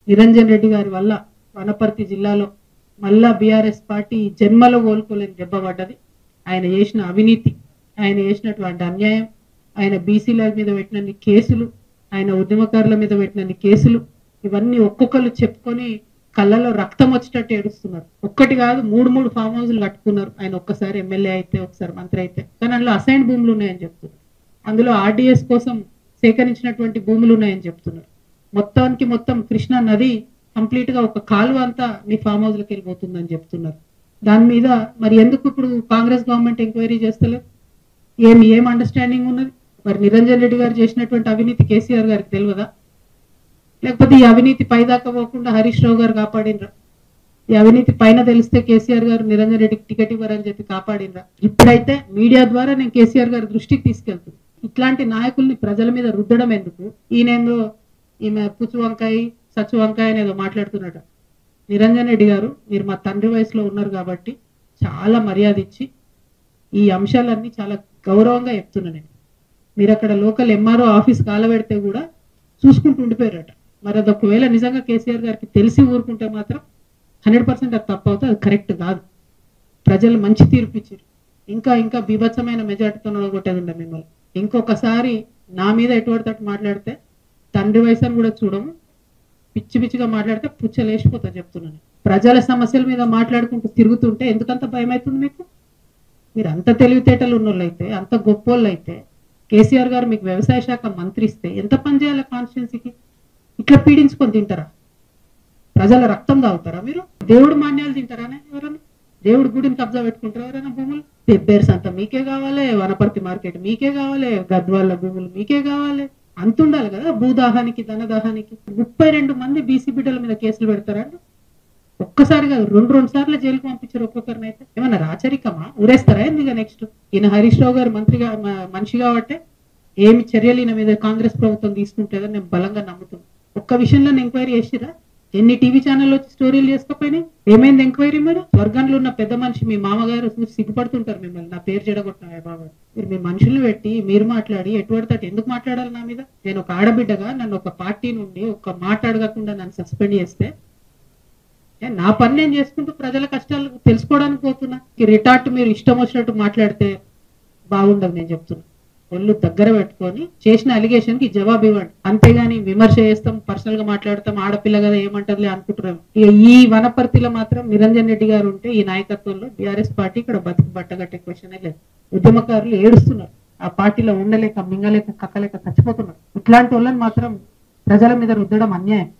నిరంజన్ రెడ్డి గారి వల్ల వనపర్తి జిల్లాలో మళ్ళా బీఆర్ఎస్ పార్టీ జన్మలో కోలుకోలేని దెబ్బ పడ్డది. ఆయన చేసిన అవినీతి, ఆయన చేసినటువంటి అన్యాయం, ఆయన బీసీల మీద పెట్టినన్ని కేసులు, ఆయన ఉద్యమకారుల మీద పెట్టినన్ని కేసులు, ఇవన్నీ ఒక్కొక్కరు చెప్పుకొని కళ్ళలో రక్తం వచ్చేటట్టు ఏడుస్తున్నారు. ఒక్కటి కాదు, మూడు ఫామ్ హౌస్లు కట్టుకున్నారు. ఆయన ఒక్కసారి ఎమ్మెల్యే అయితే, ఒకసారి మంత్రి అయితే. కానీ అందులో అసైన్ భూములు ఉన్నాయని చెప్తున్నారు. అందులో ఆర్డీఎస్ కోసం సేకరించినటువంటి భూములు ఉన్నాయని చెప్తున్నారు. మొత్తం కృష్ణా నది కంప్లీట్ గా ఒక కాలువ అంతా మీ ఫామ్ హౌస్ లకి వెళ్ళిపోతుందని చెప్తున్నారు. దాని మీద మరి ఎందుకు ఇప్పుడు కాంగ్రెస్ గవర్నమెంట్ ఎంక్వైరీ చేస్తలేదు? ఏం అండర్స్టాండింగ్ ఉన్నది? మరి నిరంజన్ రెడ్డి గారు చేసినటువంటి అవినీతి కేసీఆర్ గారికి తెలియదా? లేకపోతే ఈ అవినీతి పైదాకా పోకుండా హరీష్ రావు గారు కాపాడినరా? ఈ అవినీతి పైన తెలిస్తే కేసీఆర్ గారు నిరంజన్ రెడ్డికి టికెట్ ఇవ్వరని చెప్పి కాపాడినరా? ఇప్పుడైతే మీడియా ద్వారా నేను కేసీఆర్ గారి దృష్టికి తీసుకెళ్తున్నాను. ఇట్లాంటి నాయకుల్ని ప్రజల మీద రుద్దడం ఎందుకు? ఈమె పుచ్చు వంకాయ సచ్చు వంకాయ అనేదో మాట్లాడుతున్నట. నిరంజన్ రెడ్డి గారు, మీరు మా తండ్రి వయసులో ఉన్నారు కాబట్టి చాలా మర్యాద ఇచ్చి ఈ అంశాలన్నీ చాలా గౌరవంగా చెప్తున్నా నేను. మీరు అక్కడ లోకల్ ఎంఆర్ఓ ఆఫీస్ కాలబెడితే కూడా చూసుకుంటూ ఉండిపోయారట. మరి అది ఒకవేళ నిజంగా కేసీఆర్ గారికి తెలిసి ఊరుకుంటే మాత్రం 100% అది తప్పు అవుతుంది, అది కరెక్ట్ కాదు. ప్రజలు మంచి తీర్పు ఇచ్చారు. ఇంకా బీభత్సమైన మెజార్టీతో కొట్టేది ఉండే మిమ్మల్ని. ఇంకొకసారి నా మీద ఎటువంటి మాట్లాడితే తండ్రి వయసుని కూడా చూడము, పిచ్చిగా మాట్లాడితే పుచ్చలేసిపోతా చెప్తున్నాను. ప్రజల సమస్యల మీద మాట్లాడుకుంటూ తిరుగుతుంటే ఎందుకంత భయం అవుతుంది మీకు? మీరు అంత తెలివితేటలు ఉన్నోళ్ళు అయితే, అంత గొప్పోళ్ళు అయితే, కేసీఆర్ గారు మీకు వ్యవసాయ శాఖ మంత్రి ఇస్తే ఎంత పని చేయాలి కాన్స్టిట్యున్సీకి? ఇట్లా పీడించుకొని తింటారా? ప్రజల రక్తం తాగుతారా మీరు? దేవుడు మాన్యాలు తింటారానే ఎవరన్నా? దేవుడు గుడిని కబ్జా పెట్టుకుంటారా ఎవరైనా? భూములు పెబ్బేర్స్ అంతా మీకే కావాలి, వనపర్తి మార్కెట్ మీకే కావాలి, గద్వాళ్ళ భూములు మీకే కావాలి. అంతుండాలి కదా భూదాహానికి, ధనదాహానికి. 32 మంది బీసీ బిడ్డల మీద కేసులు పెడతారండి. ఒక్కసారి కాదు, రెండు సార్లు జైలుకు పంపించారు ఒక్కొక్కరిని. అయితే ఏమన్నా రాచరికమా? ఊరేస్తారా ఎందుకు? నెక్స్ట్ ఈయన హరీష్ రావు గారు మనిషి కాబట్టే ఏమి చర్యలు ఈయన మీద కాంగ్రెస్ ప్రభుత్వం తీసుకుంటుందని నేను బలంగా నమ్ముతున్నాను. ఒక్క విషయంలో ఎంక్వైరీ చేసిరా? ఎన్ని టీవీ ఛానల్ వచ్చి స్టోరీలు చేసుకోపోయినాయి? ఏమైంది ఎంక్వైరీ? మరి స్వర్గంలో ఉన్న పెద్ద మనిషి మీ మామగారు చూసి సిగ్గుపడుతుంటారు మిమ్మల్ని. నా పేరు చెడగొట్టినా బాబా, మీరు మీ మనుషులు పెట్టి మీరు మాట్లాడి ఎటువంటి ఎందుకు మాట్లాడాలి నా మీద? నేను ఒక ఆడబిడ్డగా నన్ను ఒక పార్టీ నుండి ఒక్క మాట అడగకుండా నన్ను సస్పెండ్ చేస్తే నా పని నేను చేసుకుంటూ ప్రజల కష్టాలు తెలుసుకోవడానికి పోతున్నా. రిటార్ట్ మీరు ఇష్టం వచ్చినట్టు మాట్లాడితే బాగుండదు. నేను చెప్తున్నా, ఒళ్ళు దగ్గర పెట్టుకొని చేసిన అలిగేషన్ కి జవాబు ఇవ్వండి. అంతేగాని విమర్శ చేస్తాం, పర్సనల్ గా మాట్లాడతాం, ఆడపిల్ల కదా ఏమంటదిలే అనుకుంటున్నాం. ఈ వనపర్తిలో మాత్రం నిరంజన్ రెడ్డి గారు ఉంటే ఈ నాయకత్వంలో బీఆర్ఎస్ పార్టీ ఇక్కడ బతికి బట్టగట్టే క్వశ్చనే లేదు. ఉద్యమకారులు ఏడుస్తున్నారు, ఆ పార్టీలో ఉండలేక మింగలేక కక్కలేక చచ్చిపోతున్నారు. ఇట్లాంటి వాళ్ళని మాత్రం ప్రజల మీద రుద్దడం అన్యాయం.